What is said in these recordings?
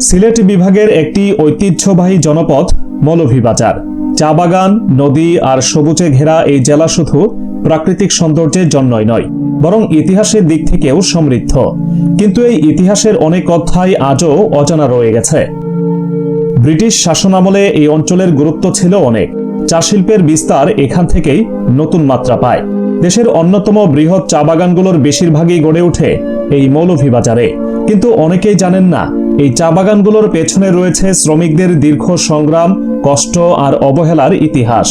সিলেট বিভাগের একটি ঐতিহ্যবাহী জনপদ মৌলভীবাজার। চা বাগান, নদী আর সবুজে ঘেরা এই জেলা শুধু প্রাকৃতিক সৌন্দর্যের জন্যই নয়, বরং ইতিহাসের দিক থেকেও সমৃদ্ধ। কিন্তু এই ইতিহাসের অনেক অধ্যায় আজও অজানা রয়ে গেছে। ব্রিটিশ শাসনামলে এই অঞ্চলের গুরুত্ব ছিল অনেক। চা শিল্পের বিস্তার এখান থেকেই নতুন মাত্রা পায়। দেশের অন্যতম বৃহৎ চা বাগানগুলোর বেশিরভাগই গড়ে ওঠে এই মৌলভীবাজারে। কিন্তু অনেকেই জানেন না, এই চা বাগানগুলোর পেছনে রয়েছে শ্রমিকদের দীর্ঘ সংগ্রাম, কষ্ট আর অবহেলার ইতিহাস।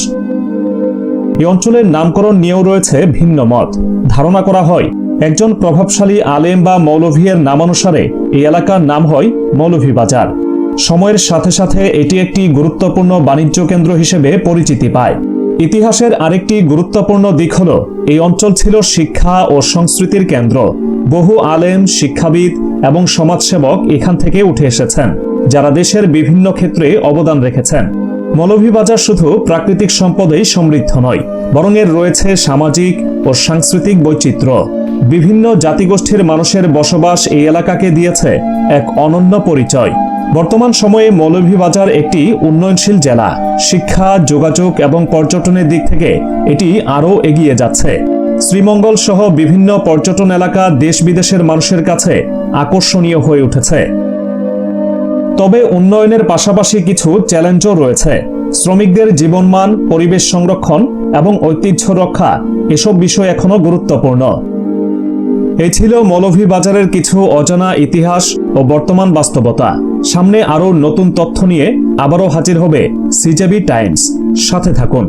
এই অঞ্চলের নামকরণ নিয়েও রয়েছে ভিন্ন মত। ধারণা করা হয়, একজন প্রভাবশালী আলেম বা মৌলভীর নামানুসারে এই এলাকার নাম হয় মৌলভীবাজার। সময়ের সাথে সাথে এটি একটি গুরুত্বপূর্ণ বাণিজ্য কেন্দ্র হিসেবে পরিচিতি পায়। ইতিহাসের আরেকটি গুরুত্বপূর্ণ দিক হল, এই অঞ্চল ছিল শিক্ষা ও সংস্কৃতির কেন্দ্র। বহু আলেম, শিক্ষাবিদ এবং সমাজসেবক এখান থেকে উঠে এসেছেন, যারা দেশের বিভিন্ন ক্ষেত্রে অবদান রেখেছেন। মৌলভীবাজার শুধু প্রাকৃতিক সম্পদেই সমৃদ্ধ নয়, বরং এর রয়েছে সামাজিক ও সাংস্কৃতিক বৈচিত্র্য। বিভিন্ন জাতিগোষ্ঠীর মানুষের বসবাস এই এলাকাকে দিয়েছে এক অনন্য পরিচয়। বর্তমান সময়ে মৌলভীবাজার একটি উন্নয়নশীল জেলা। শিক্ষা, যোগাযোগ এবং পর্যটনের দিক থেকে এটি আরও এগিয়ে যাচ্ছে। শ্রীমঙ্গল সহ বিভিন্ন পর্যটন এলাকা দেশ বিদেশের মানুষের কাছে আকর্ষণীয় হয়ে উঠেছে। তবে উন্নয়নের পাশাপাশি কিছু চ্যালেঞ্জও রয়েছে। শ্রমিকদের জীবনমান, পরিবেশ সংরক্ষণ এবং ঐতিহ্য রক্ষা, এসব বিষয় এখনো গুরুত্বপূর্ণ। এই ছিল মৌলভীবাজারের কিছু অজানা ইতিহাস ও বর্তমান বাস্তবতা। সামনে আরও নতুন তথ্য নিয়ে আবারও হাজির হবে সিজেবি টাইমস। সাথে থাকুন।